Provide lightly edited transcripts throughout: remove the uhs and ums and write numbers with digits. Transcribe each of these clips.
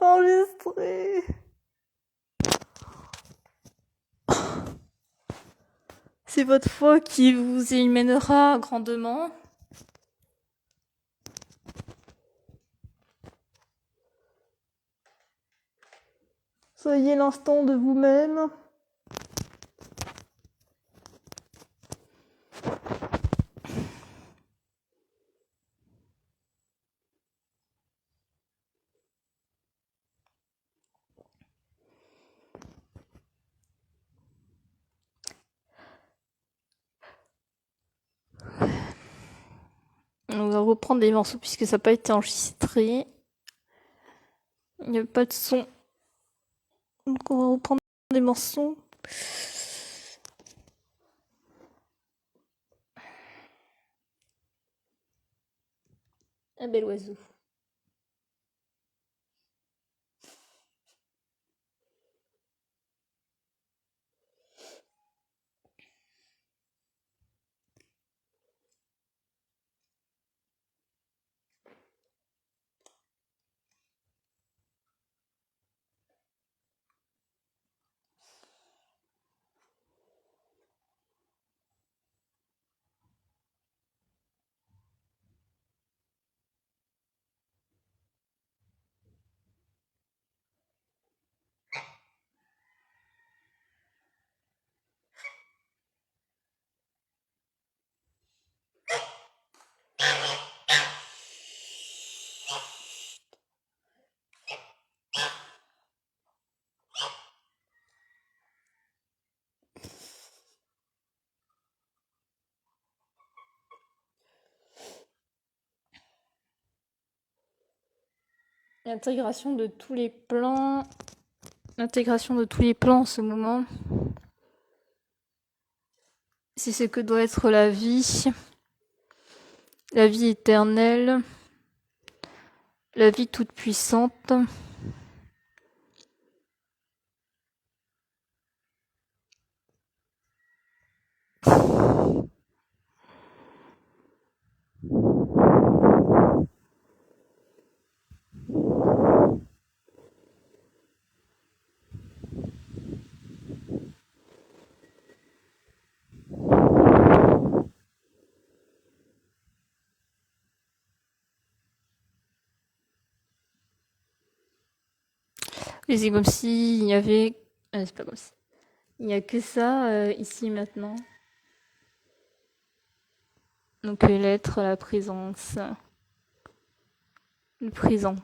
enregistré. C'est votre foi qui vous y mènera grandement. Soyez l'instant de vous-même. On va reprendre des morceaux puisque ça n'a pas été enregistré. Il n'y a pas de son. Donc on va reprendre des morceaux. Un bel oiseau. L'intégration de tous les plans. L'intégration de tous les plans en ce moment. C'est ce que doit être la vie éternelle, la vie toute puissante. Et c'est comme s'il y avait... c'est pas comme si... Il n'y a que ça, ici, maintenant. Donc l'être, la présence, le présent.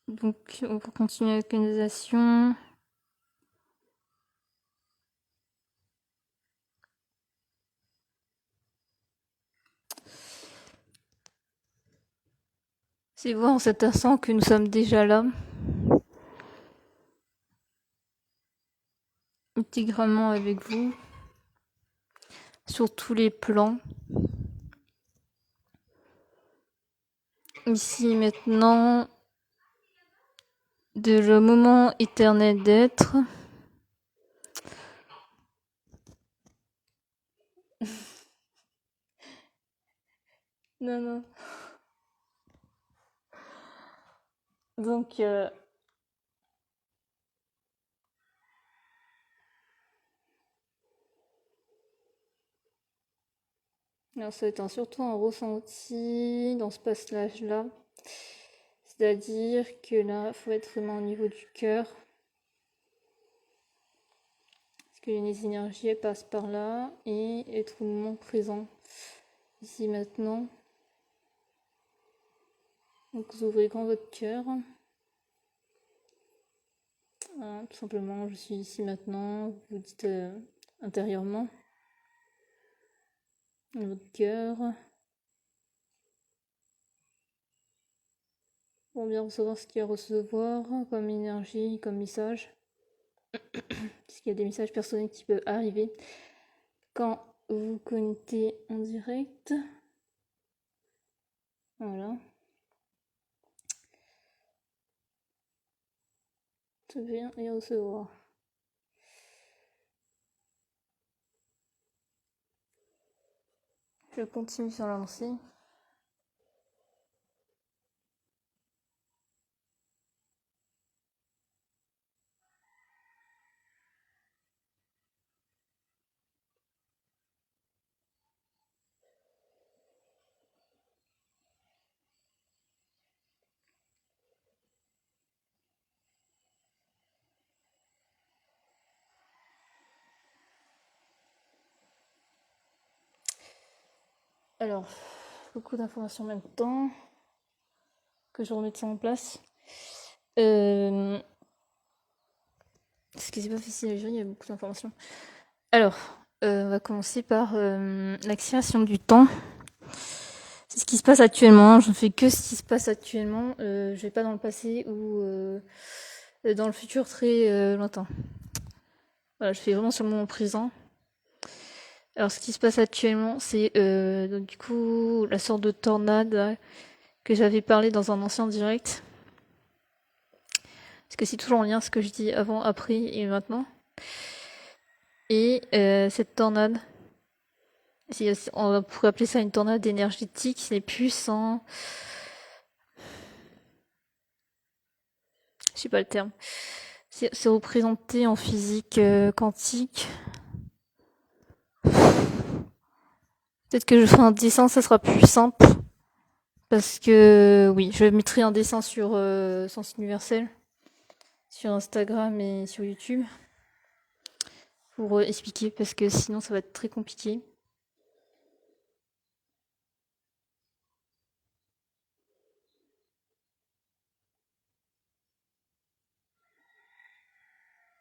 Donc on va continuer avec l'organisation. C'est voir en cet instant que nous sommes déjà là. Intégralement avec vous. Sur tous les plans. Ici, maintenant, de le moment éternel d'être. Non. Donc, alors ça va être surtout un ressenti dans ce passage-là. C'est-à-dire que là, il faut être vraiment au niveau du cœur. Parce que les énergies, elles passent par là. Et être au moment présent. Ici, maintenant. Donc vous ouvrez grand votre cœur. Voilà, tout simplement, je suis ici maintenant. Vous dites intérieurement. Votre cœur. Pour bien recevoir ce qu'il y a à recevoir comme énergie, comme message. Puisqu'il y a des messages personnels qui peuvent arriver quand vous vous connectez en direct. Voilà. Viens et recevoir. Je continue sur la lancée. Alors, beaucoup d'informations en même temps. Que je remette ça en place. Ce qui c'est pas facile à gérer, il y a beaucoup d'informations. Alors, on va commencer par l'accélération du temps. C'est ce qui se passe actuellement. Je ne fais que ce qui se passe actuellement. Je vais pas dans le passé ou dans le futur très lointain. Voilà, je fais vraiment sur le moment présent. Alors, ce qui se passe actuellement, c'est donc du coup la sorte de tornade que j'avais parlé dans un ancien direct. Parce que c'est toujours en lien ce que je dis avant, après et maintenant. Et cette tornade, on pourrait appeler ça une tornade énergétique, c'est plus en... Je sais pas le terme. C'est représenté en physique quantique. Peut-être que je ferai un dessin, ça sera plus simple. Parce que, oui, je mettrai un dessin sur Sens Universel, sur Instagram et sur YouTube, pour expliquer, parce que sinon ça va être très compliqué.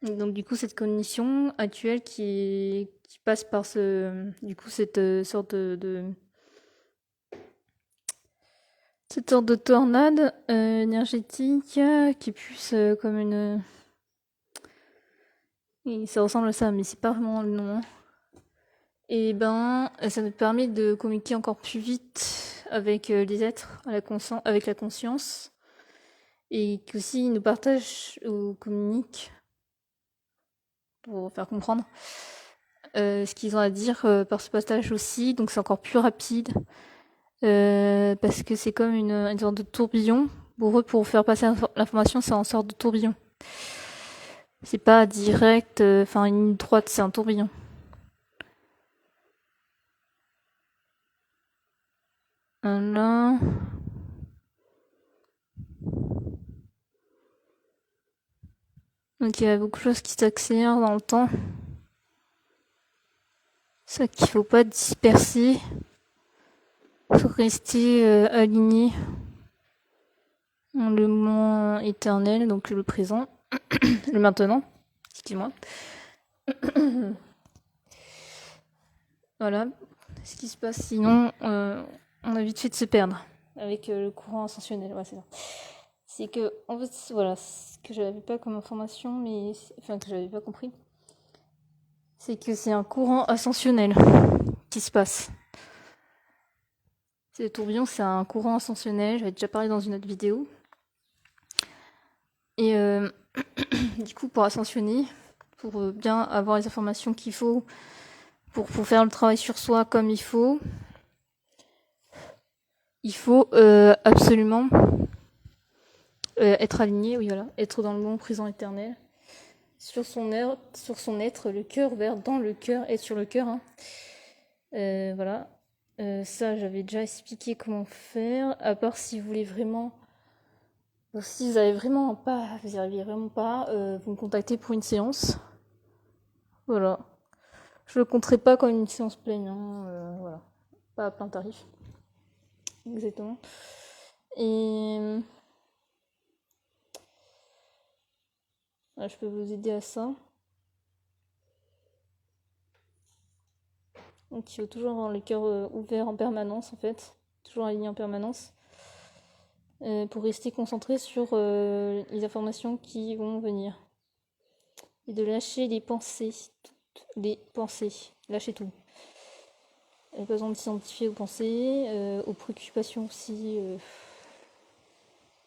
Donc du coup cette cognition actuelle qui passe par cette sorte cette sorte de tornade énergétique qui est plus comme une... Oui, ça ressemble à ça, mais c'est pas vraiment le nom. Et ben, ça nous permet de communiquer encore plus vite avec les êtres, avec la conscience, et qui aussi nous partagent ou communiquent, pour faire comprendre, ce qu'ils ont à dire par ce passage aussi. Donc c'est encore plus rapide, parce que c'est comme une sorte de tourbillon. Pour eux, pour faire passer l'information, c'est en sorte de tourbillon. C'est pas direct, enfin une ligne droite, c'est un tourbillon. Là. Donc il y a beaucoup de choses qui s'accélèrent dans le temps. C'est ça qu'il faut pas disperser. Faut rester aligné dans le moment éternel, donc le présent, le maintenant. Excuse-moi. Voilà. Ce qui se passe sinon, on a vite fait de se perdre avec le courant ascensionnel. Ouais, c'est ça. C'est que, en fait, voilà, ce que j'avais pas comme information, mais enfin que j'avais pas compris, c'est que c'est un courant ascensionnel qui se passe. Le tourbillon, c'est un courant ascensionnel. J'avais déjà parlé dans une autre vidéo. Et du coup, pour ascensionner, pour bien avoir les informations qu'il faut, pour faire le travail sur soi comme il faut absolument être aligné, oui voilà, être dans le moment présent éternel, sur son être, le cœur vers dans le cœur, être sur le cœur. Hein. Voilà. Ça, j'avais déjà expliqué comment faire, à part si vous voulez vraiment... Donc, si vous n'arrivez vraiment pas, vous me contactez pour une séance. Voilà. Je le compterai pas comme une séance pleine, hein, voilà. Pas à plein tarif. Exactement. Et je peux vous aider à ça. Donc il faut toujours avoir le cœur ouvert en permanence en fait, toujours aligné en permanence, pour rester concentré sur les informations qui vont venir. Et de lâcher les pensées, toutes les pensées, lâcher tout. Pas besoin de s'identifier aux pensées, aux préoccupations aussi.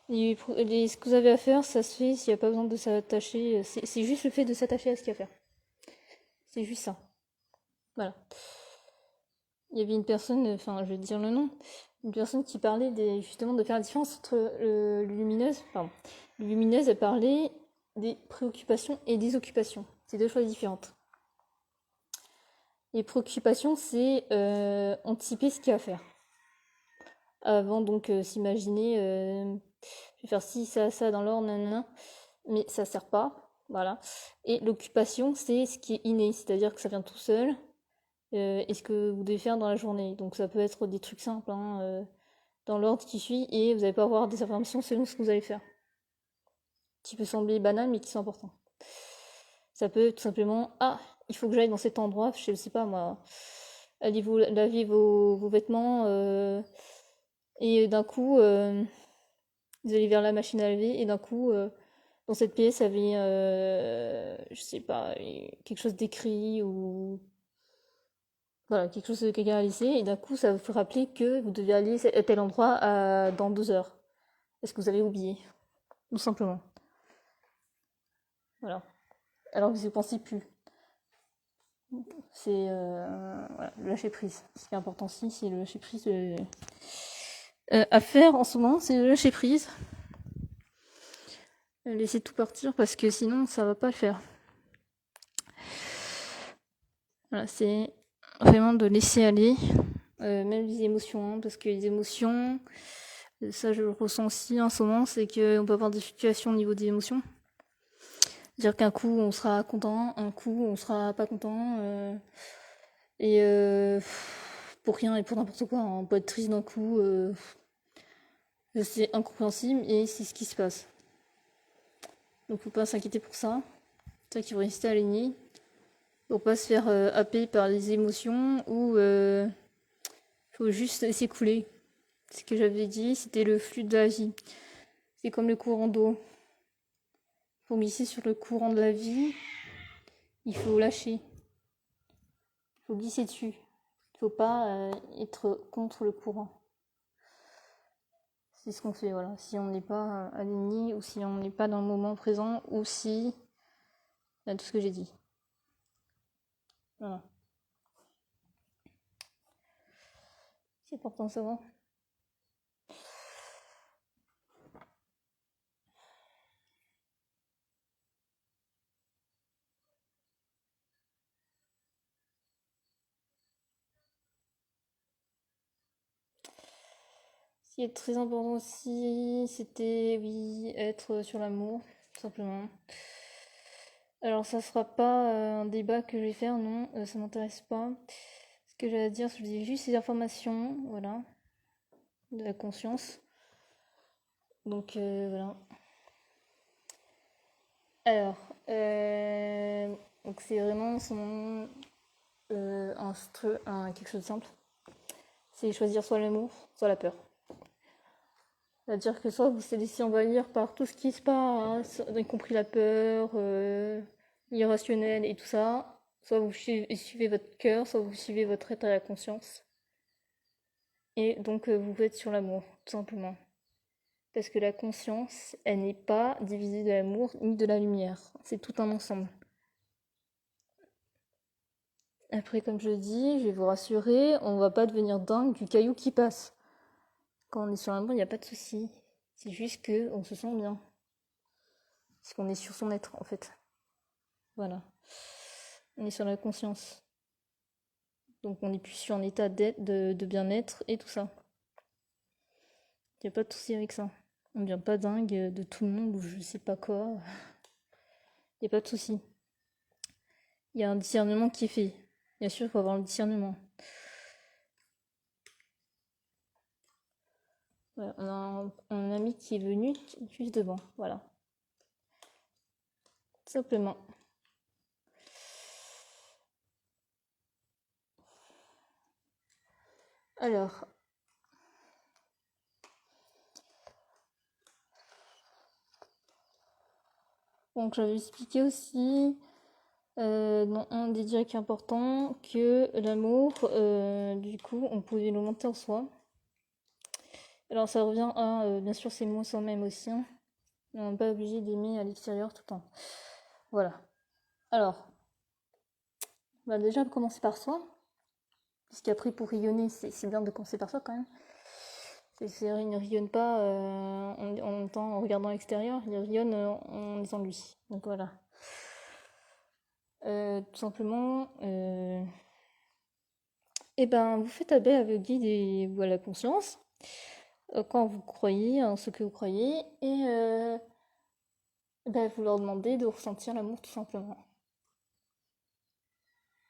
Ce que vous avez à faire, ça se fait s'il n'y a pas besoin de s'attacher. C'est juste le fait de s'attacher à ce qu'il y a à faire. C'est juste ça. Voilà. Il y avait une personne, enfin je vais dire le nom, une personne qui parlait justement de faire la différence entre le lumineuse. Pardon. Le lumineuse, elle parlait des préoccupations et des occupations. C'est deux choses différentes. Les préoccupations, c'est anticiper ce qu'il y a à faire. Avant donc s'imaginer, je vais faire ci, ça dans l'ordre, nanana, mais ça sert pas, voilà. Et l'occupation, c'est ce qui est inné, c'est-à-dire que ça vient tout seul, et ce que vous devez faire dans la journée. Donc ça peut être des trucs simples, hein, dans l'ordre qui suit, et vous n'allez pas avoir des informations selon ce que vous allez faire. Qui peut sembler banal, mais qui sont importants. Ça peut tout simplement, il faut que j'aille dans cet endroit, je sais pas moi, allez-vous laver vos vêtements, et d'un coup, vous allez vers la machine à laver, et d'un coup, dans cette pièce, il y avait, je sais pas, quelque chose d'écrit, ou voilà, quelque chose que quelqu'un a laissé, et d'un coup, ça vous rappeler que vous devez aller à tel endroit dans 2 heures. Est-ce que vous avez oublié? Tout simplement. Voilà. Alors que vous n'y pensez plus. C'est voilà, le lâcher prise. Ce qui est important aussi, c'est le lâcher prise. À faire en ce moment, c'est le lâcher prise. Laisser tout partir parce que sinon, ça va pas le faire. Voilà, c'est vraiment de laisser aller, même les émotions, hein, parce que les émotions, ça je le ressens aussi en ce moment, c'est qu'on peut avoir des fluctuations au niveau des émotions. C'est-à-dire qu'un coup on sera content, un coup on sera pas content, et pour rien et pour n'importe quoi, hein. On peut être triste d'un coup, c'est incompréhensible et c'est ce qui se passe. Donc faut pas s'inquiéter pour ça. C'est ça qu'il faut rester aligné. Faut pas se faire happer par les émotions ou faut juste laisser couler. Ce que j'avais dit, c'était le flux de la vie. C'est comme le courant d'eau. Pour glisser sur le courant de la vie, il faut lâcher. Il faut glisser dessus. Il faut pas être contre le courant. C'est ce qu'on fait, voilà. Si on n'est pas aligné ou si on n'est pas dans le moment présent ou si... tout ce que j'ai dit. Voilà. C'est important de savoir. Ce qui est très important aussi, c'était, oui, être sur l'amour, tout simplement. Alors ça sera pas un débat que je vais faire, non, ça m'intéresse pas. Ce que j'ai à dire, je dis juste ces informations, voilà, de la conscience. Donc voilà. Alors, donc c'est vraiment quelque chose de simple. C'est choisir soit l'amour, soit la peur. C'est-à-dire que soit vous vous laissez envahir par tout ce qui se passe, y compris la peur, l'irrationnel et tout ça, soit vous suivez votre cœur, soit vous suivez votre être à la conscience. Et donc vous êtes sur l'amour, tout simplement. Parce que la conscience, elle n'est pas divisée de l'amour ni de la lumière. C'est tout un ensemble. Après, comme je dis, je vais vous rassurer, on va pas devenir dingue du caillou qui passe. Quand on est sur l'amour, il n'y a pas de souci. C'est juste qu'on se sent bien. Parce qu'on est sur son être, en fait. Voilà. On est sur la conscience. Donc on est plus sur un état de bien-être et tout ça. Il n'y a pas de souci avec ça. On ne devient pas dingue de tout le monde ou je sais pas quoi. Il n'y a pas de souci. Il y a un discernement qui est fait. Bien sûr, il faut avoir le discernement. Voilà, on a un ami qui est venu juste devant. Voilà. Tout simplement. Alors. Donc j'avais expliqué aussi dans un des directs importants que l'amour, du coup, on pouvait l'augmenter en soi. Alors ça revient à, bien sûr, ces mots sans même aussi, hein. On n'est pas obligé d'aimer à l'extérieur tout le temps. Voilà. Alors, on va déjà commencer par soi. Puisqu'après, pour rayonner, c'est bien de commencer par soi quand même. Il ne rayonne pas en regardant l'extérieur, il rayonne en étant lui. Donc voilà. Tout simplement, vous faites appel à vos guides ou à la conscience quand vous croyez en ce que vous croyez et vous leur demandez de ressentir l'amour tout simplement.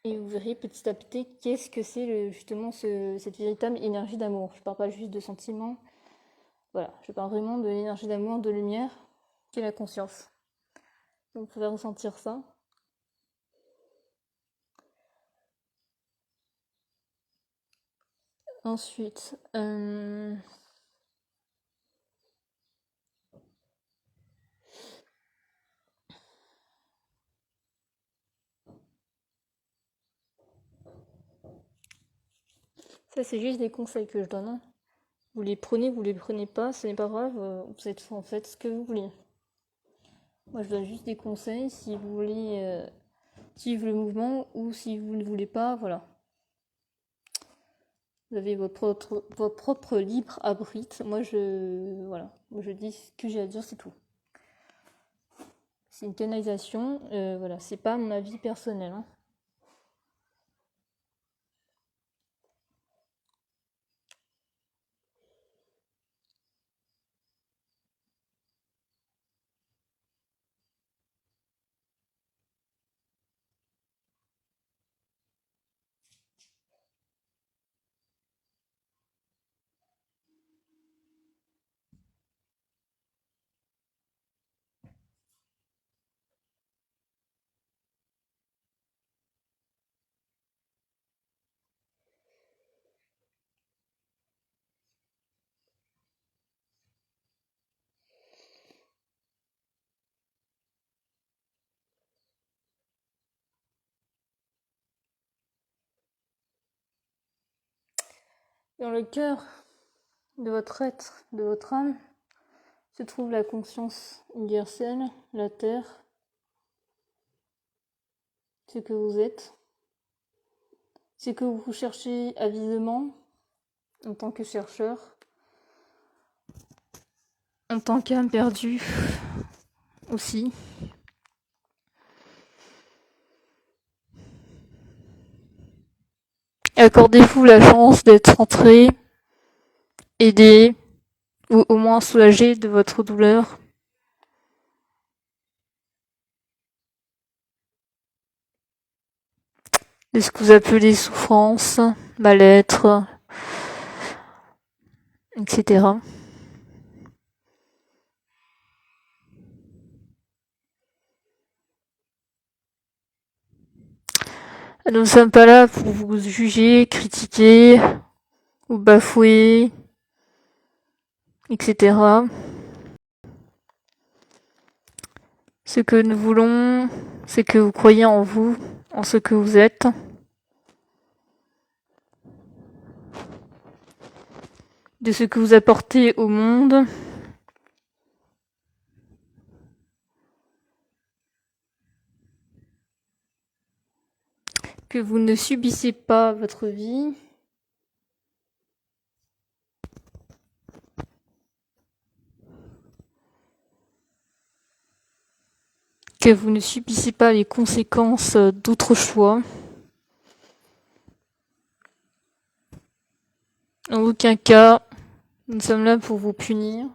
Et vous verrez petit à petit qu'est-ce que c'est justement cette véritable énergie d'amour. Je parle pas juste de sentiments, voilà, je parle vraiment de l'énergie d'amour, de lumière, qui est la conscience. Donc vous pouvez ressentir ça. Ensuite, ça c'est juste des conseils que je donne, hein. Vous les prenez pas, ce n'est pas grave, vous êtes en fait ce que vous voulez. Moi je donne juste des conseils si vous voulez suivre le mouvement ou si vous ne voulez pas, voilà. Vous avez votre propre libre arbitre. Moi je dis ce que j'ai à dire, c'est tout. C'est une canalisation, voilà, c'est pas mon avis personnel, hein. Dans le cœur de votre être, de votre âme, se trouve la conscience universelle, la terre, ce que vous êtes, ce que vous cherchez avidement en tant que chercheur, en tant qu'âme perdue aussi. Accordez-vous la chance d'être centré, aidé, ou au moins soulagé de votre douleur. De ce que vous appelez souffrance, mal-être, etc. Nous ne sommes pas là pour vous juger, critiquer, ou bafouer, etc. Ce que nous voulons, c'est que vous croyez en vous, en ce que vous êtes. De ce que vous apportez au monde. Que vous ne subissez pas votre vie. Que vous ne subissez pas les conséquences d'autres choix. En aucun cas, nous sommes là pour vous punir,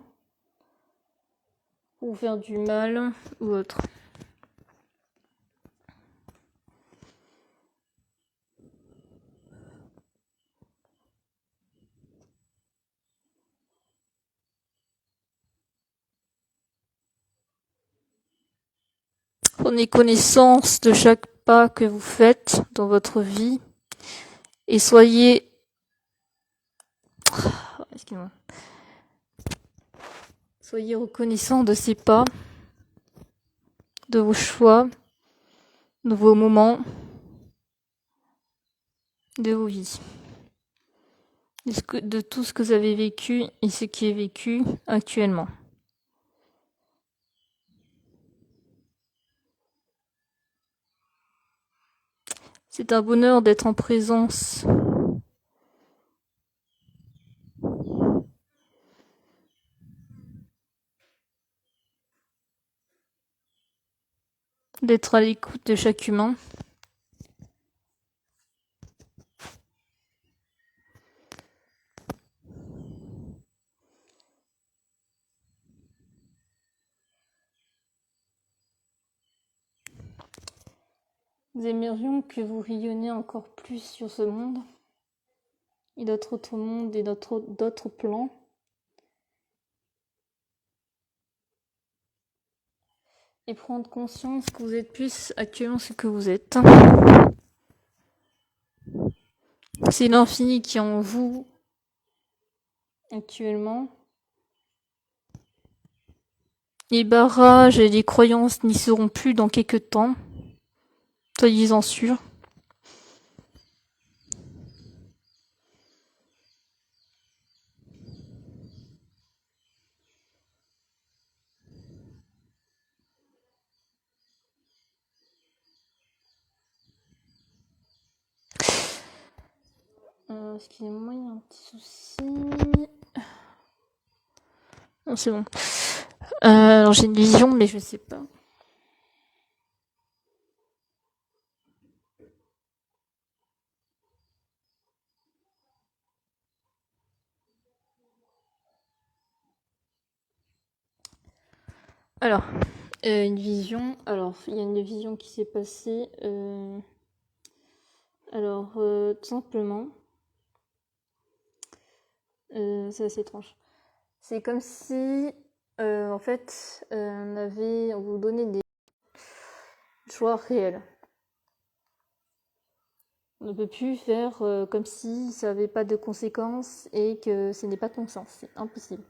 pour vous faire du mal ou autre. Prenez connaissance de chaque pas que vous faites dans votre vie et soyez... Excusez-moi. Soyez reconnaissant de ces pas, de vos choix, de vos moments, de vos vies. de tout ce que vous avez vécu et ce qui est vécu actuellement. C'est un bonheur d'être en présence. D'être à l'écoute de chaque humain. Nous aimerions que vous rayonniez encore plus sur ce monde et d'autres mondes et d'autres plans. Et prendre conscience que vous êtes plus actuellement ce que vous êtes. C'est l'infini qui est en vous actuellement. Les barrages et les croyances n'y seront plus dans quelques temps. Soyez-en sûrs. Excusez-moi, il y a un petit souci. Non, c'est bon. Alors j'ai une vision, mais je sais pas. Alors, une vision. Alors, il y a une vision qui s'est passée. Alors, tout simplement, c'est assez étrange. C'est comme si, en fait, on vous donnait des choix réels. On ne peut plus faire comme si ça n'avait pas de conséquences et que ce n'est pas conscient. C'est impossible.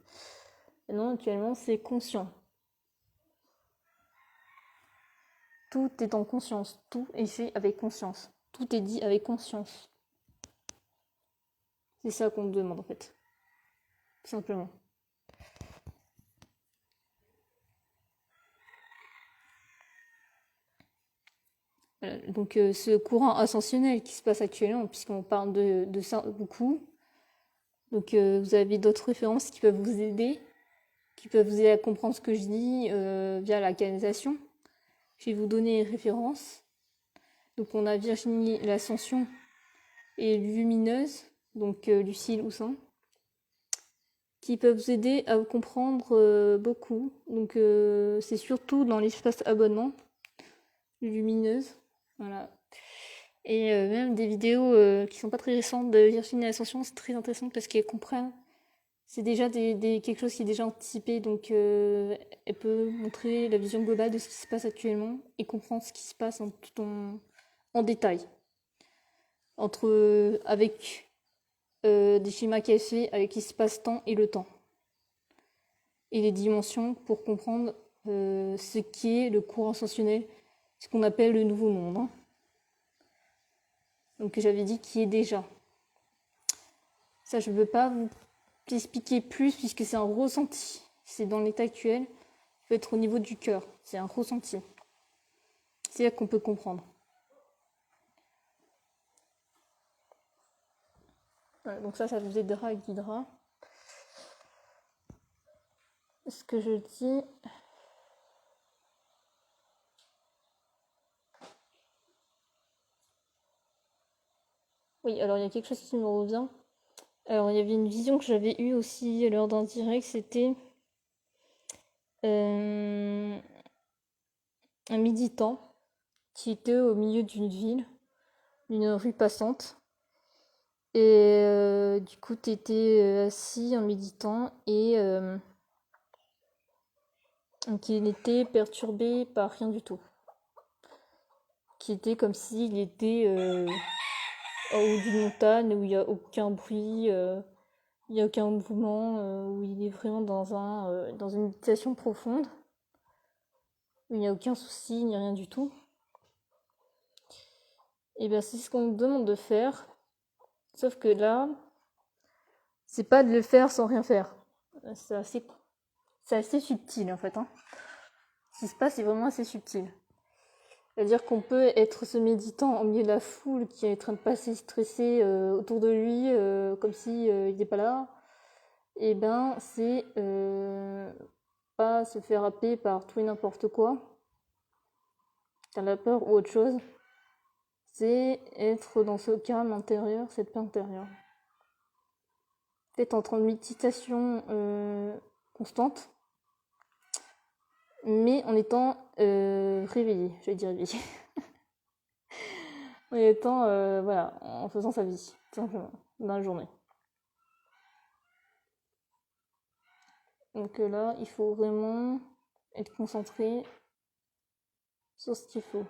Et non, actuellement, c'est conscient. Tout est en conscience. Tout est fait avec conscience. Tout est dit avec conscience. C'est ça qu'on te demande, en fait. Tout simplement. Voilà. Donc, ce courant ascensionnel qui se passe actuellement, puisqu'on parle de ça beaucoup. Donc, vous avez d'autres références qui peuvent vous aider, à comprendre ce que je dis via la canalisation. Je vais vous donner les références. Donc, on a Virginie l'Ascension et Lumineuse, donc Lucille Houssin, qui peuvent vous aider à vous comprendre beaucoup. Donc, c'est surtout dans l'espace abonnement, Lumineuse. Voilà. Et même des vidéos qui sont pas très récentes de Virginie l'Ascension, c'est très intéressant parce qu'elles comprennent. C'est déjà quelque chose qui est déjà anticipé, donc elle peut montrer la vision globale de ce qui se passe actuellement et comprendre ce qui se passe en détail. Avec des schémas qu'elle fait avec l'espace-temps et le temps. Et les dimensions pour comprendre ce qui est le courant ascensionnel, ce qu'on appelle le nouveau monde. Hein. Donc j'avais dit qui est déjà. Ça, je ne veux pas vous expliquer plus puisque c'est un ressenti. C'est dans l'état actuel. Il peut être au niveau du cœur. C'est un ressenti. C'est là qu'on peut comprendre. Voilà, donc ça vous aidera et guidera. Ce que je dis... Oui, alors il y a quelque chose qui me revient. Alors il y avait une vision que j'avais eue aussi lors d'un direct, c'était un méditant qui était au milieu d'une ville, d'une rue passante. Et du coup, tu étais assis en méditant et qui n'était perturbé par rien du tout. Qui était comme s'il était en haut d'une montagne où il n'y a aucun bruit, il n'y a aucun mouvement, où il est vraiment dans une méditation profonde, où il n'y a aucun souci, ni rien du tout. Et bien c'est ce qu'on nous demande de faire, sauf que là, c'est pas de le faire sans rien faire. C'est assez subtil en fait. Hein. Ce qui se passe est vraiment assez subtil. C'est-à-dire qu'on peut être ce méditant au milieu de la foule qui est en train de passer stressé autour de lui, comme si il n'est pas là. Et ben, c'est pas se faire happer par tout et n'importe quoi, t'as la peur ou autre chose. C'est être dans ce calme intérieur, cette paix intérieure. Peut-être en train de méditation constante, mais en étant réveillé, j'allais dire réveillé. En étant, voilà, en faisant sa vie, tout simplement, dans la journée. Donc là, il faut vraiment être concentré sur ce qu'il faut.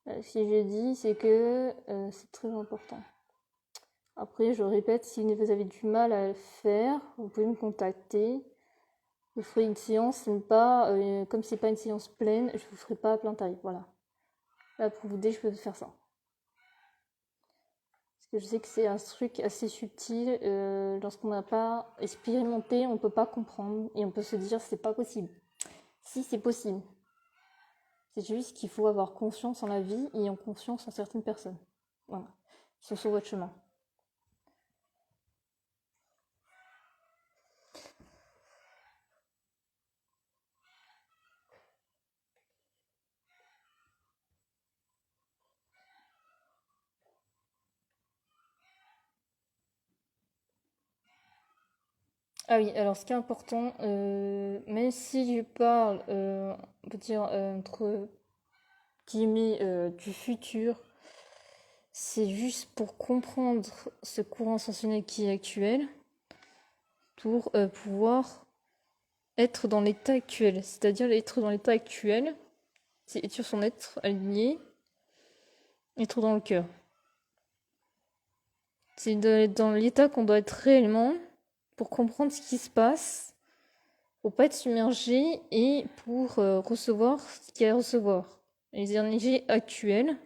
Ce que j'ai dit, c'est que c'est très important. Après, je répète, si vous avez du mal à le faire, vous pouvez me contacter. Je vous ferai une séance, mais pas, comme c'est pas une séance pleine, je vous ferai pas à plein tarif. Voilà. Là, pour vous aider, je peux faire ça. Parce que je sais que c'est un truc assez subtil. Lorsqu'on n'a pas expérimenté, on peut pas comprendre. Et on peut se dire, c'est pas possible. Si, c'est possible. C'est juste qu'il faut avoir confiance en la vie et en confiance en certaines personnes. Voilà. Qui sont sur votre chemin. Ah oui, alors ce qui est important, même si je parle, on peut dire, entre guillemets, du futur, c'est juste pour comprendre ce courant sensationnel qui est actuel, pour pouvoir être dans l'état actuel. C'est-à-dire être dans l'état actuel, c'est être sur son être aligné, être dans le cœur. C'est dans l'état qu'on doit être réellement pour comprendre ce qui se passe, pour pas être submergé et pour recevoir ce qu'il y a à recevoir. Les énergies actuelles,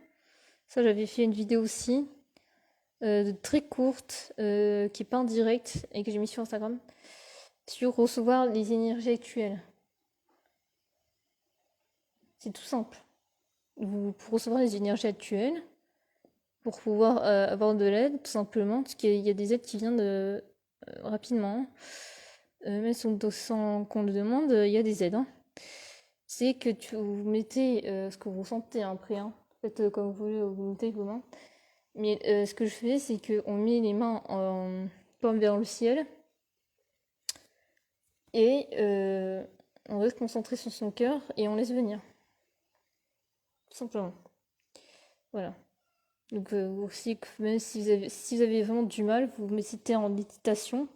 ça j'avais fait une vidéo aussi, très courte, qui est pas en direct et que j'ai mis sur Instagram, sur recevoir les énergies actuelles. C'est tout simple. Pour recevoir les énergies actuelles, pour pouvoir avoir de l'aide, tout simplement, parce qu'il y a des aides qui viennent rapidement. Même sans qu'on le demande, il y a des aides. Hein. C'est que vous mettez ce que vous ressentez après. Hein. Faites comme vous voulez, vous mettez vos mains. Mais ce que je fais, c'est qu'on met les mains en paume vers le ciel et on reste concentré sur son cœur et on laisse venir. Tout simplement. Voilà. Donc aussi, même si vous avez vraiment du mal, vous mettez en méditation,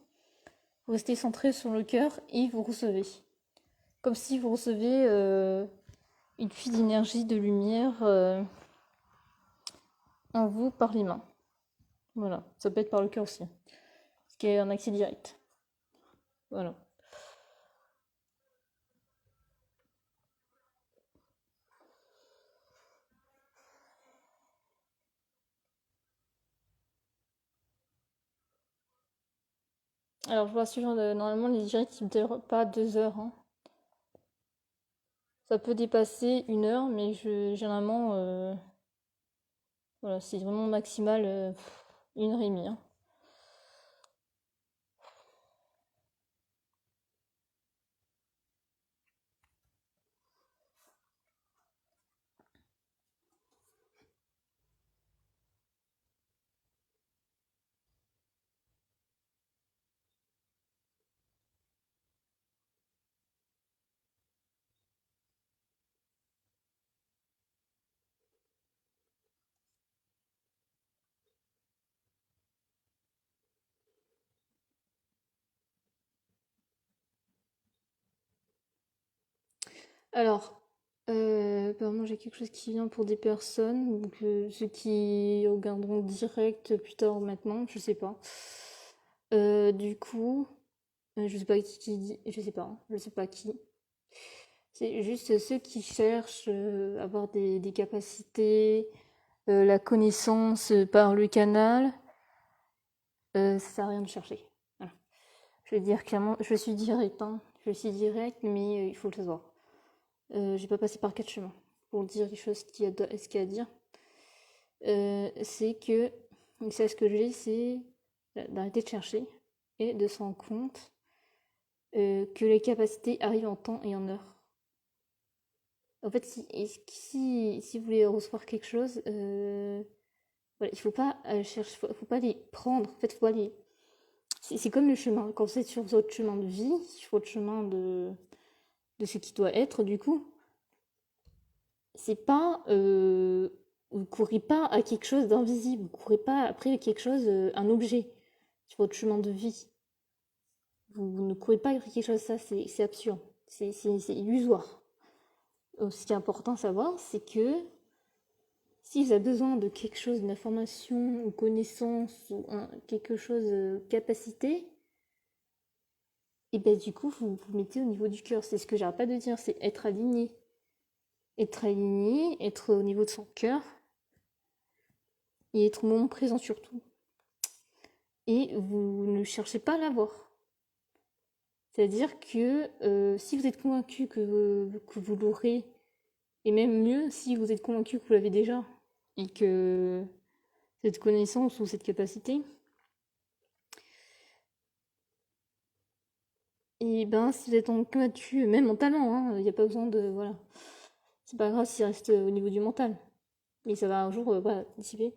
vous restez centré sur le cœur et vous recevez. Comme si vous recevez une fuite d'énergie, de lumière en vous par les mains. Voilà, ça peut être par le cœur aussi, ce qui est un accès direct. Voilà. Alors je vous rassure, normalement les directs ils ne durent pas 2 heures. Hein. Ça peut dépasser 1 heure, mais généralement, voilà, c'est vraiment maximal 1 heure et demie. Hein. Alors, moi j'ai quelque chose qui vient pour des personnes, donc ceux qui regarderont direct plus tard ou maintenant, je sais pas. Du coup, je sais pas qui dit, je sais pas, hein, je sais pas qui. C'est juste ceux qui cherchent à avoir des capacités, la connaissance par le canal, ça sert à rien de chercher. Voilà. Je vais dire clairement, je suis direct, hein. Je suis direct, mais il faut le savoir. J'ai pas passé par 4 chemins pour dire les choses qu'il y a à dire. C'est que, c'est ce que j'ai, c'est d'arrêter de chercher et de se rendre compte que les capacités arrivent en temps et en heure. En fait, si vous voulez recevoir quelque chose, voilà, il faut pas chercher, faut pas les prendre. En fait, faut pas les. C'est comme le chemin. Quand vous êtes sur votre chemin de vie, sur votre chemin de ce qui doit être, du coup, c'est pas. Vous courez pas à quelque chose d'invisible. Vous courez pas après quelque chose, un objet, sur votre chemin de vie. Vous ne courez pas après quelque chose, ça, c'est absurde. C'est illusoire. Ce qui est important à savoir, c'est que si vous avez besoin de quelque chose, d'une information ou connaissance ou quelque chose, capacité, et ben du coup, vous mettez au niveau du cœur. C'est ce que j'arrête pas de dire, c'est être aligné. Être aligné, être au niveau de son cœur et être au moment présent surtout. Et vous ne cherchez pas à l'avoir. C'est-à-dire que si vous êtes convaincu que vous l'aurez, et même mieux, si vous êtes convaincu que vous l'avez déjà, et que cette connaissance ou cette capacité, et ben si vous êtes convaincu, même mentalement, il n'y a pas besoin de. Voilà. C'est pas grave s'il reste au niveau du mental. Mais ça va un jour voilà, dissiper.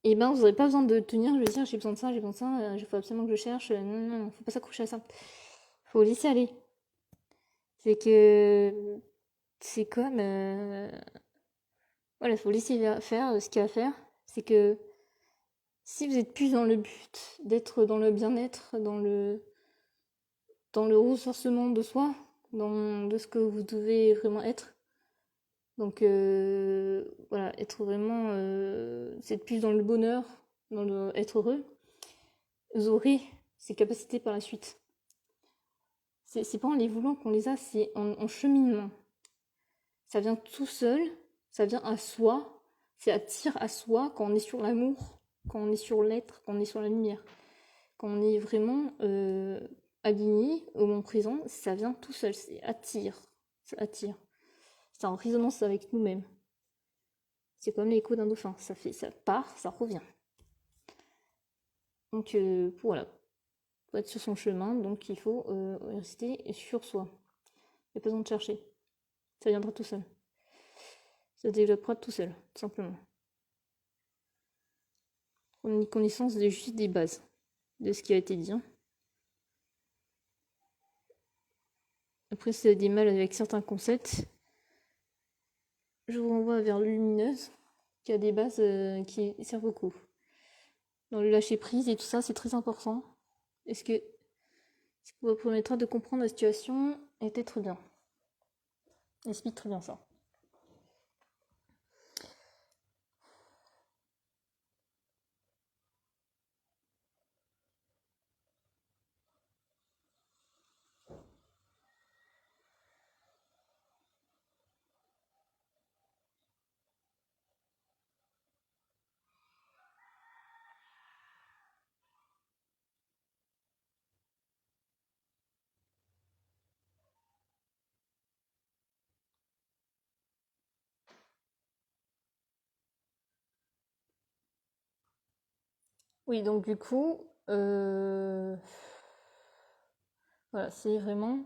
Et ben vous n'aurez pas besoin de tenir, je vais dire j'ai besoin de ça, il faut absolument que je cherche. Non, non, faut pas s'accrocher à ça. Faut laisser aller. C'est que. C'est comme. Voilà, faut laisser faire ce qu'il y a à faire. C'est que si vous êtes plus dans le but d'être dans le bien-être, dans le ressourcement de soi, de ce que vous devez vraiment être. Donc voilà, être vraiment, c'est plus dans le bonheur, dans le être heureux. Vous aurez ces capacités par la suite. C'est pas en les voulant qu'on les a, c'est en cheminement. Ça vient tout seul, ça vient à soi, ça attire à soi quand on est sur l'amour, quand on est sur l'être, quand on est sur la lumière. Quand on est vraiment aligné au moment présent, ça vient tout seul, c'est attire, ça attire. C'est en résonance avec nous-mêmes. C'est comme l'écho d'un dauphin, ça part, ça revient. Donc voilà, faut être sur son chemin, donc il faut rester sur soi. Il n'y a pas besoin de chercher, ça viendra tout seul. Ça se développera tout seul, tout simplement. On a une connaissance juste des bases de ce qui a été dit. Après, si vous avez des mal avec certains concepts, je vous renvoie vers Lumineuse, qui a des bases qui servent beaucoup. Dans le lâcher prise et tout ça, c'est très important. Est-ce que ça vous permettra de comprendre la situation et d'être bien. Explique très bien ça. Oui, donc du coup, voilà, c'est vraiment.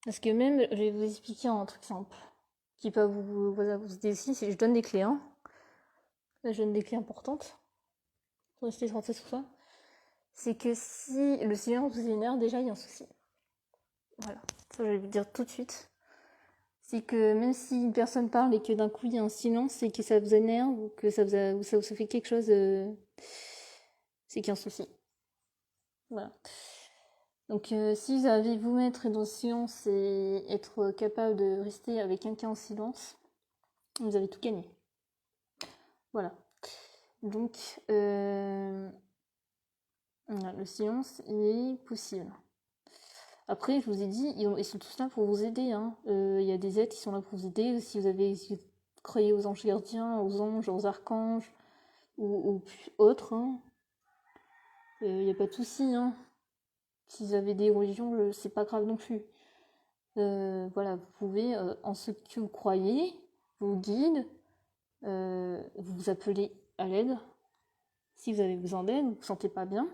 Parce que même, je vais vous expliquer un truc simple qui peut vous aider aussi. Je donne des clés. Hein. Là, je donne des clés importantes pour rester centré sur ça. C'est que si le silence vous énerve, déjà, il y a un souci. Voilà, ça, je vais vous dire tout de suite. C'est que même si une personne parle et que d'un coup il y a un silence et que ça vous énerve ou que ça vous fait quelque chose, c'est qu'il y a un souci. Voilà. Donc si vous avez vous mettre dans le silence et être capable de rester avec quelqu'un en silence, vous avez tout gagné. Voilà. Donc voilà, le silence il est possible. Après, je vous ai dit, ils sont tous là pour vous aider. Hein. Y a des aides qui sont là pour vous aider. Si vous croyez aux anges gardiens, aux anges, aux archanges ou autres, hein, y a pas de souci, hein. Si vous avez des religions, c'est pas grave non plus. Voilà, vous pouvez, en ce que vous croyez, vous guide, vous appelez à l'aide. Si vous avez besoin d'aide, vous ne vous sentez pas bien,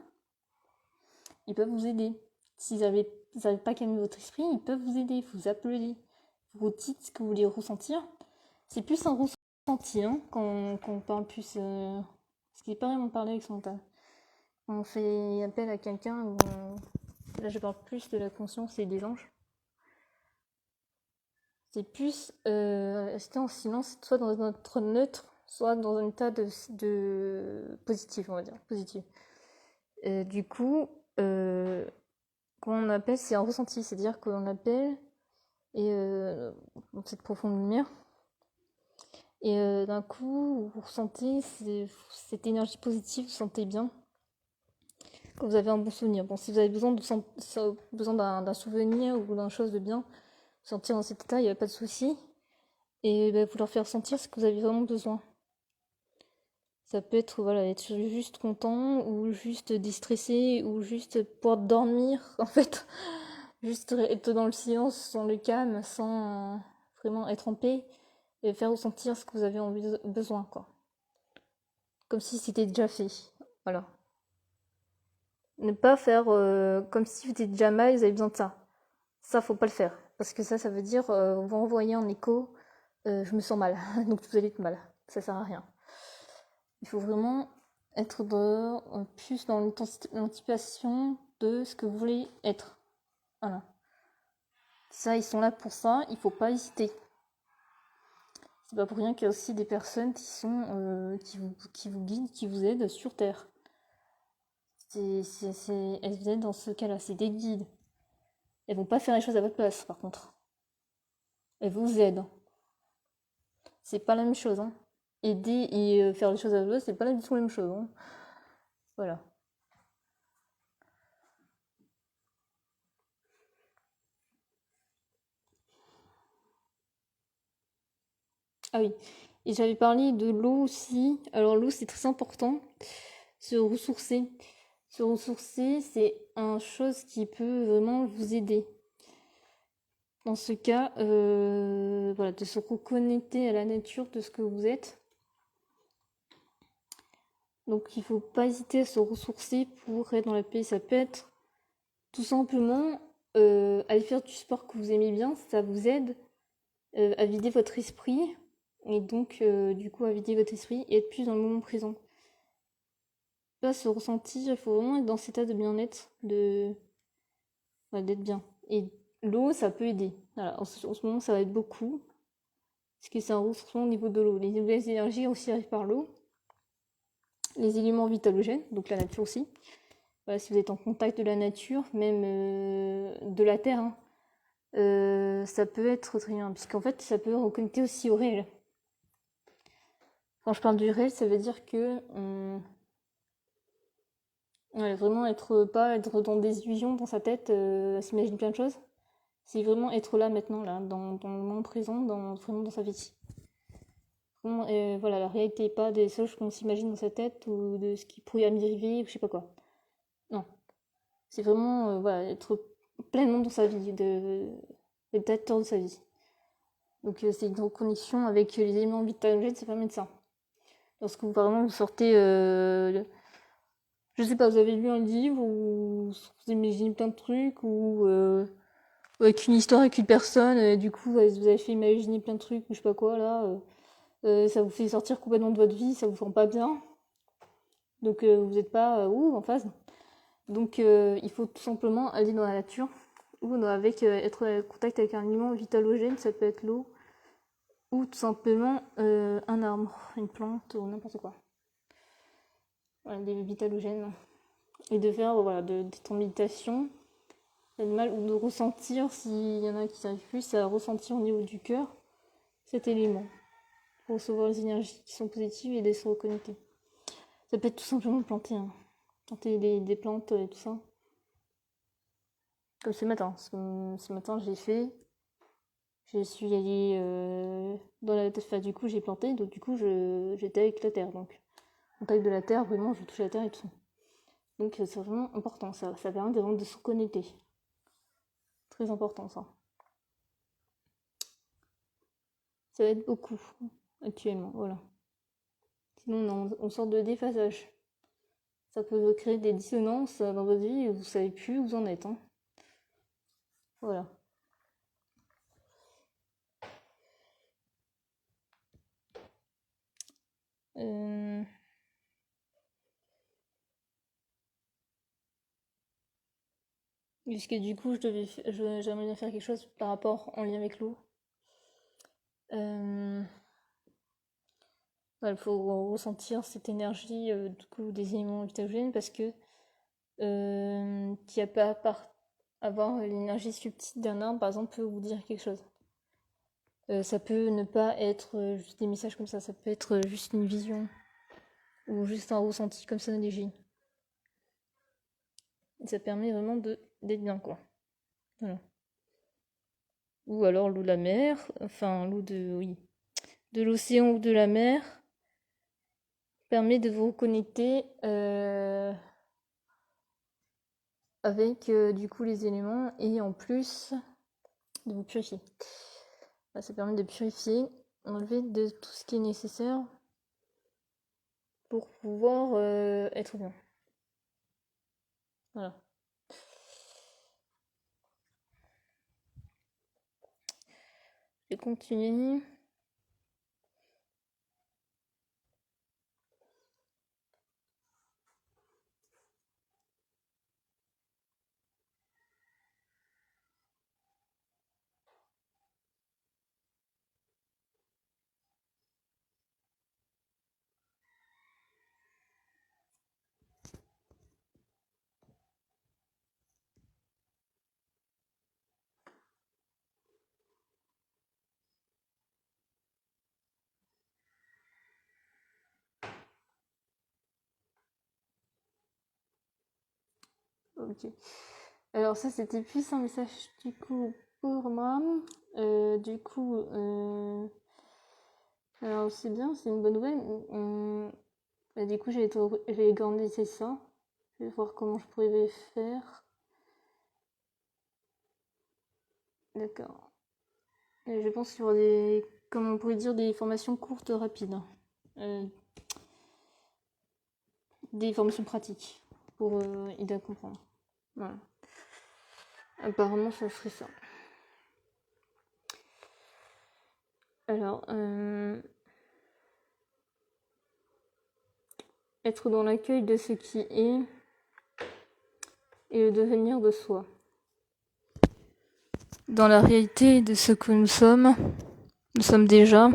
ils peuvent vous aider. Si vous n'avez pas calmé votre esprit, ils peuvent vous aider, vous appelez, vous dites ce que vous voulez ressentir. C'est plus un ressenti, hein, quand on parle plus... ce qui n'est pas vraiment parler avec son mental. On fait appel à quelqu'un, là je parle plus de la conscience et des anges. C'est plus rester en silence, soit dans un état neutre, soit dans un état de positif, on va dire, positif. Du coup, quand on appelle, c'est un ressenti, c'est-à-dire qu'on appelle et dans cette profonde lumière, et d'un coup, vous ressentez cette énergie positive, vous sentez bien, quand vous avez un bon souvenir. Bon, si vous avez besoin d'un souvenir ou d'une chose de bien, sentir dans cet état, il n'y a pas de souci. Et vous leur faire sentir ce que vous avez vraiment besoin. Ça peut être, voilà, être juste content, ou juste déstressé, ou juste pouvoir dormir, en fait. Juste être dans le silence, dans le calme, sans vraiment être en paix, et faire ressentir ce que vous avez besoin, quoi. Comme si c'était déjà fait. Voilà. Ne pas faire comme si vous étiez déjà mal et vous avez besoin de ça. Ça, faut pas le faire. Parce que ça veut dire, vous renvoyer en écho, je me sens mal, donc vous allez être mal. Ça sert à rien. Il faut vraiment être plus dans l'anticipation de ce que vous voulez être. Voilà. Ça, ils sont là pour ça, il faut pas hésiter. C'est pas pour rien qu'il y a aussi des personnes qui vous guident, qui vous aident sur Terre. Elles vous aident dans ce cas-là, c'est des guides. Elles vont pas faire les choses à votre place, par contre. Elles vous aident. C'est pas la même chose, hein. Aider et faire les choses à votre place, c'est pas du tout la même chose, hein. Voilà. Ah oui, et j'avais parlé de l'eau aussi. Alors l'eau, c'est très important. Se ressourcer. Se ressourcer, c'est une chose qui peut vraiment vous aider. Dans ce cas, voilà, de se reconnecter à la nature de ce que vous êtes. Donc il ne faut pas hésiter à se ressourcer pour être dans la paix. Ça peut être tout simplement aller faire du sport que vous aimez bien, ça vous aide à vider votre esprit. Et donc, du coup, à vider votre esprit et être plus dans le moment présent. Pas se ressentir, il faut vraiment être dans cet état de bien-être, d'être bien. Et l'eau, ça peut aider. Voilà, en ce moment, ça va être beaucoup. Parce que c'est un ressourcement au niveau de l'eau. Les nouvelles énergies aussi arrivent par l'eau. Les éléments vitalogènes, donc la nature aussi. Voilà, si vous êtes en contact de la nature, même de la terre, hein, ça peut être très bien. Puisqu'en fait, ça peut reconnecter aussi au réel. Quand je parle du réel, ça veut dire que vraiment être dans des illusions dans sa tête, s'imaginer plein de choses. C'est vraiment être là maintenant, là, dans le moment présent, vraiment dans sa vie. Vraiment, voilà, la réalité, pas des choses qu'on s'imagine dans sa tête ou de ce qui pourrait arriver ou je sais pas quoi. Non. C'est vraiment voilà, être pleinement dans sa vie, d'être acteur de sa vie. Donc c'est une reconnexion avec les éléments vitalogènes, ça permet de ça. Lorsque vous sortez, je sais pas, vous avez lu un livre ou vous imaginez plein de trucs ou avec une histoire avec une personne, et du coup vous avez fait imaginer plein de trucs ou je sais pas quoi là, ça vous fait sortir complètement de votre vie, ça vous sent pas bien. Donc vous n'êtes pas en phase. Donc il faut tout simplement aller dans la nature ou être en contact avec un élément vitalogène, ça peut être l'eau ou tout simplement un arbre, une plante ou n'importe quoi. Voilà, des vitalogènes. Et de faire d'être en méditation, l'animal, ou de ressentir, s'il y en a qui n'arrivent plus, à ressentir au niveau du cœur cet élément pour recevoir les énergies qui sont positives et de se reconnecter. Ça peut être tout simplement planter, hein. Planter des plantes et tout ça. Comme ce matin. Ce matin, j'ai fait Je suis allée dans la... Enfin, du coup, j'ai planté, donc du coup, j'étais avec la terre. Donc, contact de la terre, vraiment, je touche la terre et tout. Donc, c'est vraiment important, ça permet vraiment de se reconnecter. Très important, ça. Ça aide beaucoup, actuellement, voilà. Sinon, on sort de déphasage. Ça peut créer des dissonances dans votre vie et vous savez plus où vous en êtes. Hein. Voilà. Puisque du coup, j'aimerais bien faire quelque chose par rapport en lien avec l'eau. Il faut ressentir cette énergie du coup, des éléments vitogènes parce que qui a pas par avoir l'énergie subtile d'un arbre, par exemple, peut vous dire quelque chose. Ça peut ne pas être juste des messages comme ça peut être juste une vision ou juste un ressenti comme ça léger. Et ça permet vraiment d'être bien, quoi. Voilà. Ou alors l'eau de la mer, enfin l'eau de l'océan ou de la mer permet de vous reconnecter avec du coup les éléments et en plus de vous purifier. Ça permet de purifier, enlever de tout ce qui est nécessaire pour pouvoir être bien. Voilà. Je continue. Ok. Alors ça c'était plus un message du coup pour moi. Du coup, alors c'est bien, c'est une bonne nouvelle. Du coup j'ai organisé ça. Je vais voir comment je pourrais faire. D'accord. Et je pense qu'il y aura des, comment on pourrait dire, des formations courtes, rapides. Des formations pratiques pour aider à comprendre. Voilà. Apparemment, ça serait ça. Alors, être dans l'accueil de ce qui est et le devenir de soi. Dans la réalité de ce que nous sommes déjà.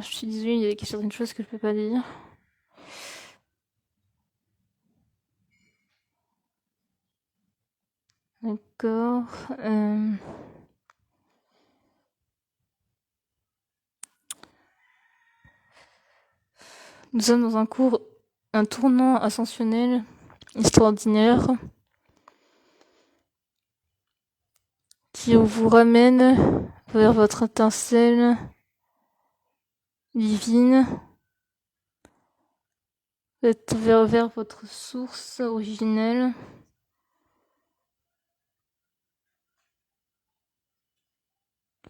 Je suis désolée, il y a certaines choses que je peux pas dire. D'accord. Nous sommes dans un tournant ascensionnel extraordinaire qui vous ramène vers votre étincelle divine, vers votre source originelle.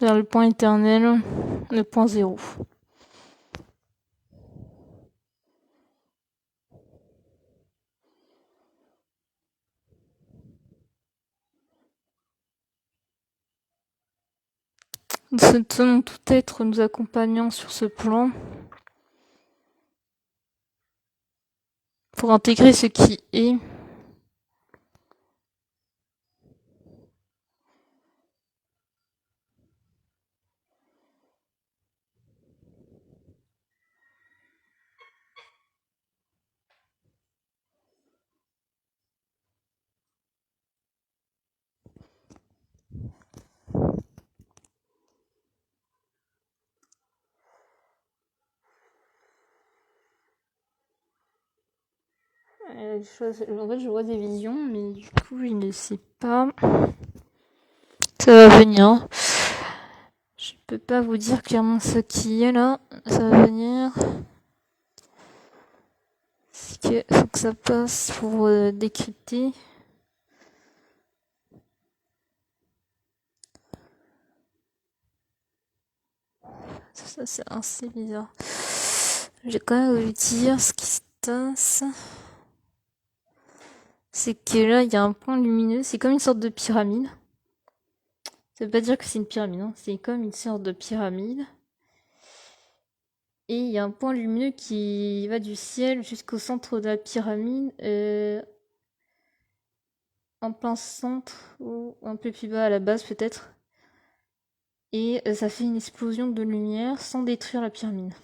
Vers le point éternel, le point zéro. Nous souhaitons tout être nous accompagnant sur ce plan pour intégrer ce qui est. En fait, je vois des visions, mais du coup, je ne sais pas. Ça va venir. Je peux pas vous dire clairement ce qui est là. Ça va venir. Faut que ça passe pour décrypter. Ça c'est assez bizarre. J'ai quand même voulu dire ce qui se passe. C'est que là, il y a un point lumineux. C'est comme une sorte de pyramide. Ça veut pas dire que c'est une pyramide, hein. C'est comme une sorte de pyramide. Et il y a un point lumineux qui va du ciel jusqu'au centre de la pyramide. En plein centre, ou un peu plus bas à la base peut-être. Et ça fait une explosion de lumière sans détruire la pyramide.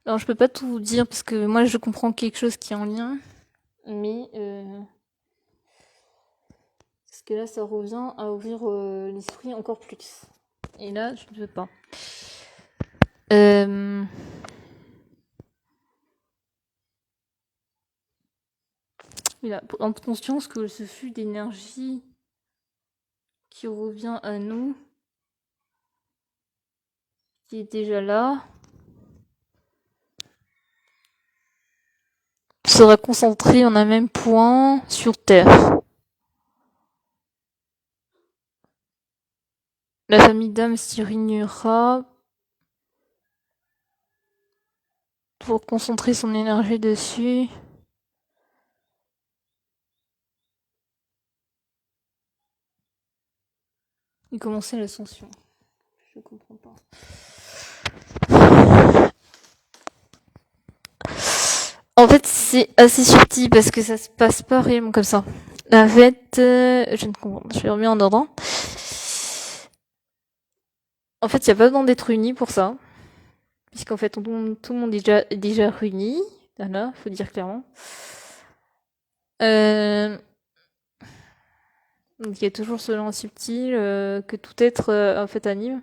Alors je peux pas tout vous dire parce que moi je comprends quelque chose qui est en lien, mais parce que là ça revient à ouvrir l'esprit encore plus. Et là je ne veux pas. Il a prendre conscience que ce flux d'énergie qui revient à nous, qui est déjà là, sera concentré en un même point sur Terre. La famille d'âmes s'y réunira pour concentrer son énergie dessus. Et commencer l'ascension. Je comprends pas. En fait, c'est assez subtil parce que ça se passe pas réellement comme ça. En fait, je ne comprends pas. Je vais remettre en ordre. En fait, il n'y a pas besoin d'être uni pour ça. Puisqu'en fait, tout le monde est déjà réuni. Voilà, faut dire clairement. Donc il y a toujours ce lien subtil que tout être en fait anime.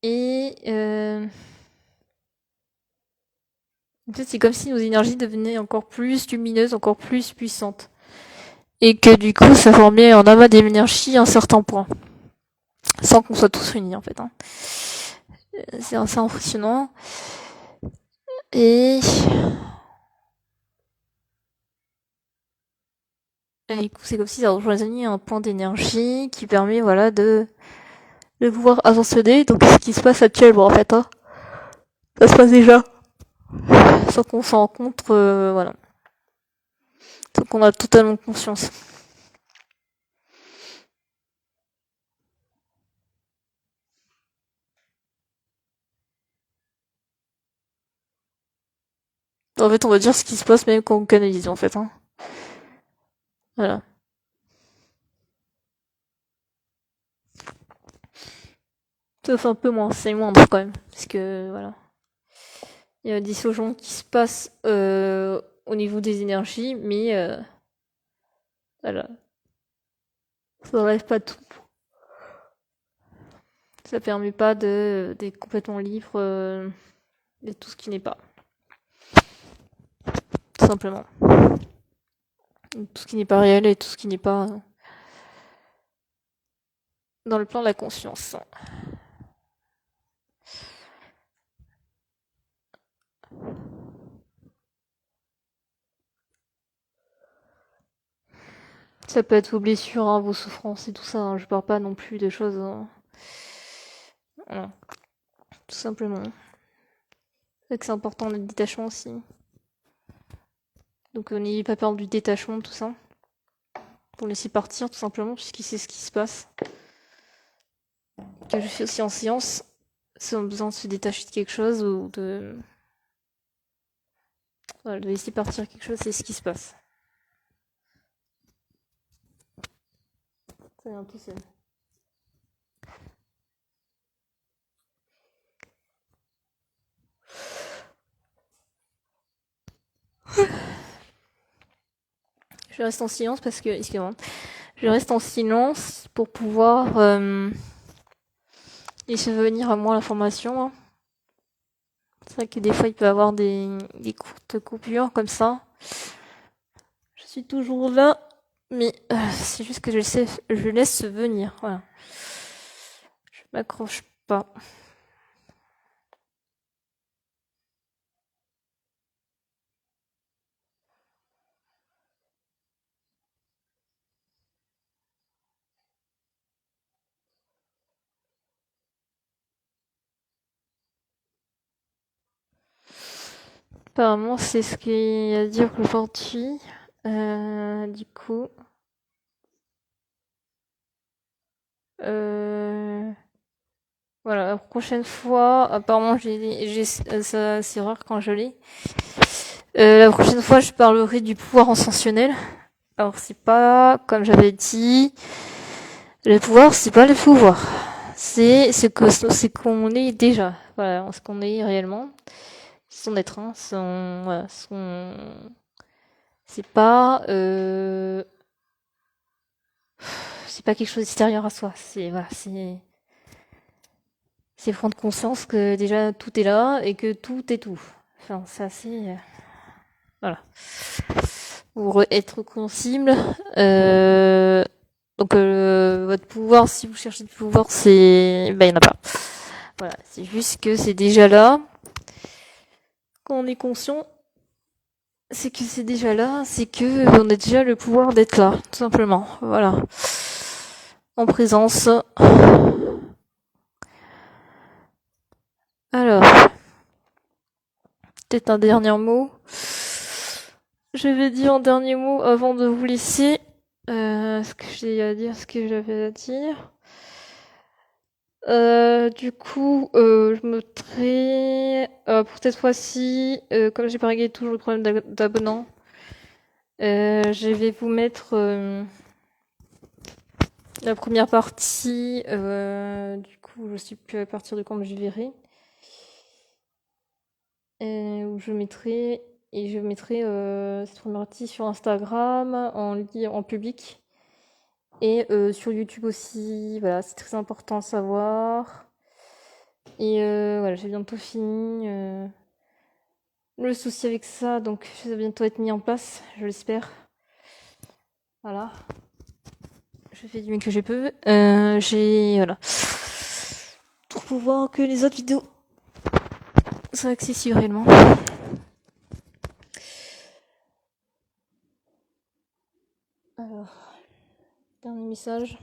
Et en fait, c'est comme si nos énergies devenaient encore plus lumineuses, encore plus puissantes. Et que du coup, ça formait en amas d'énergie à un certain point. Sans qu'on soit tous réunis en fait. Hein. C'est assez impressionnant. Et du coup, c'est comme si ça rejoignait un point d'énergie qui permet voilà de pouvoir ascensionner. Donc c'est ce qui se passe actuellement en fait. Hein. Ça se passe déjà. Sans qu'on s'en rencontre, voilà. Sans qu'on a totalement conscience. En fait, on va dire ce qui se passe même quand on canalise, en fait. Hein. Voilà. Sauf un peu moins, c'est moindre quand même. Parce que, voilà. Il y a des changements qui se passent au niveau des énergies, mais voilà. Ça enlève pas tout. Ça permet pas d'être complètement libre de tout ce qui n'est pas. Tout simplement. Tout ce qui n'est pas réel et tout ce qui n'est pas dans le plan de la conscience. Ça peut être vos blessures, hein, vos souffrances et tout ça. Hein. Je parle pas non plus de choses. Voilà. Tout simplement. C'est que c'est important le détachement aussi. Donc n'ayez pas peur du détachement, tout ça. Pour laisser partir, tout simplement, puisqu'il sait ce qui se passe. Que je fais aussi en séance, si on a besoin de se détacher de quelque chose ou de... Voilà, de laisser partir quelque chose, c'est ce qui se passe. Ça vient tout seul. Je reste en silence parce que, excusez-moi, je reste en silence pour pouvoir laisser venir à moi l'information. Hein. C'est vrai que des fois il peut y avoir des courtes coupures comme ça. Je suis toujours là, mais c'est juste que je laisse venir. Voilà. Je m'accroche pas. Apparemment, c'est ce qu'il y a à dire aujourd'hui. Du coup. Voilà, la prochaine fois, apparemment, ça, c'est rare quand je l'ai. La prochaine fois, je parlerai du pouvoir ascensionnel. Alors, c'est pas, comme j'avais dit, le pouvoir, c'est pas le pouvoir. C'est c'est qu'on est déjà. Voilà, ce qu'on est réellement. Son être, hein, voilà, c'est pas quelque chose d'extérieur à soi. Voilà, c'est prendre conscience que déjà tout est là et que tout est tout. Enfin, c'est assez, voilà. Pour être sensible, donc votre pouvoir, si vous cherchez du pouvoir, il n'y en a pas. Voilà, c'est juste que c'est déjà là. Quand on est conscient, c'est que c'est déjà là, c'est que on a déjà le pouvoir d'être là, tout simplement. Voilà. En présence. Alors, peut-être un dernier mot. Je vais dire un dernier mot avant de vous laisser. Ce que j'ai à dire, ce que j'avais à dire. Du coup, je noterai pour cette fois-ci, comme j'ai pas réglé toujours le problème d'abonnants, je vais vous mettre la première partie. Du coup, je sais plus à partir de quand je verrai. Où je mettrai cette première partie sur Instagram en public et sur YouTube aussi. Voilà, c'est très important à savoir. Et voilà, j'ai bientôt fini le souci avec ça, donc ça va bientôt être mis en place, je l'espère. Voilà. Je fais du mieux que je peux. Voilà. Pour pouvoir que les autres vidéos soient accessibles réellement. Alors, dernier message.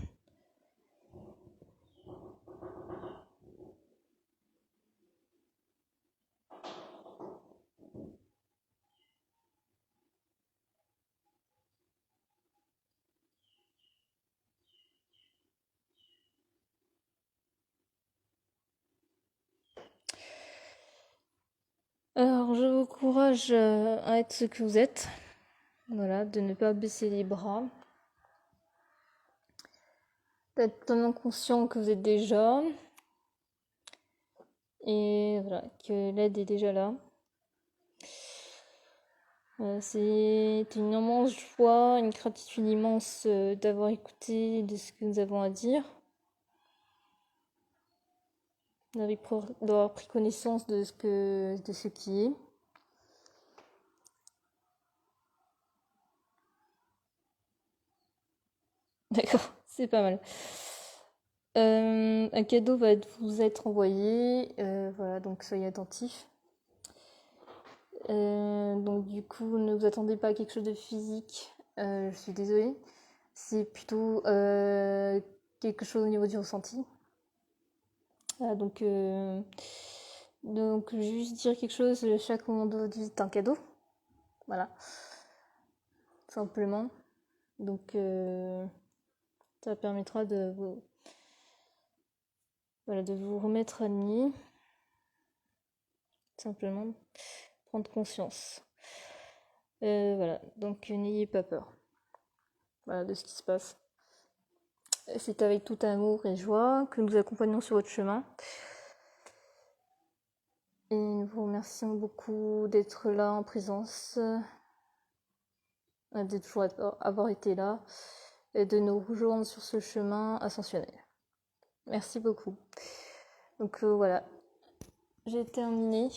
Alors, je vous encourage à être ce que vous êtes. Voilà, de ne pas baisser les bras. D'être totalement conscient que vous êtes déjà. Et voilà, que l'aide est déjà là. C'est une immense joie, une gratitude immense d'avoir écouté de ce que nous avons à dire. D'avoir pris connaissance de ce qui est. D'accord, c'est pas mal. Un cadeau va vous être envoyé. Voilà, donc soyez attentifs. Donc du coup, ne vous attendez pas à quelque chose de physique. Je suis désolée. C'est plutôt quelque chose au niveau du ressenti. Voilà, donc juste dire quelque chose, chaque moment de votre vie est un cadeau. Voilà. Simplement. Donc ça permettra de vous remettre à nu. Simplement prendre conscience. Voilà, donc n'ayez pas peur. Voilà, de ce qui se passe. C'est avec tout amour et joie que nous accompagnons sur votre chemin. Et nous vous remercions beaucoup d'être là en présence. de toujours avoir été là et de nous rejoindre sur ce chemin ascensionnel. Merci beaucoup. Donc voilà, j'ai terminé.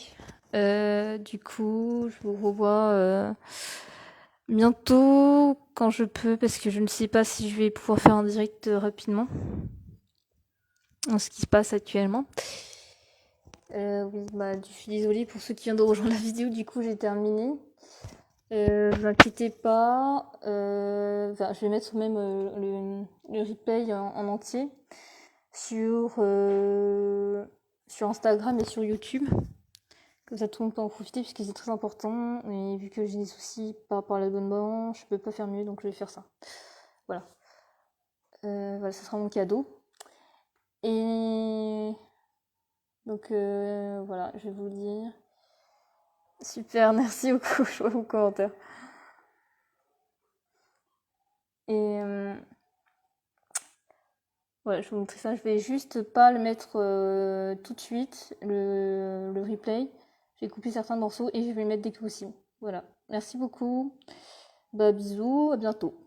Du coup, je vous revois bientôt quand je peux, parce que je ne sais pas si je vais pouvoir faire un direct rapidement. En ce qui se passe actuellement. Oui, je suis désolée pour ceux qui viennent de rejoindre la vidéo, du coup j'ai terminé. Ne vous inquiétez pas, je vais mettre même le replay en entier sur Instagram et sur YouTube. Comme ça tout le monde peut en profiter puisque c'est très important. Et vu que j'ai des soucis par rapport à l'abonnement, je peux pas faire mieux, donc je vais faire ça. Voilà. Voilà, ça sera mon cadeau. Et donc voilà, je vais vous le dire. Super, merci beaucoup, je vois vos commentaires. Et voilà, je vais vous montrer ça. Je vais juste pas le mettre tout de suite, le replay. Je vais couper certains morceaux et je vais le mettre dès que possible. Voilà, merci beaucoup. Bisous, à bientôt.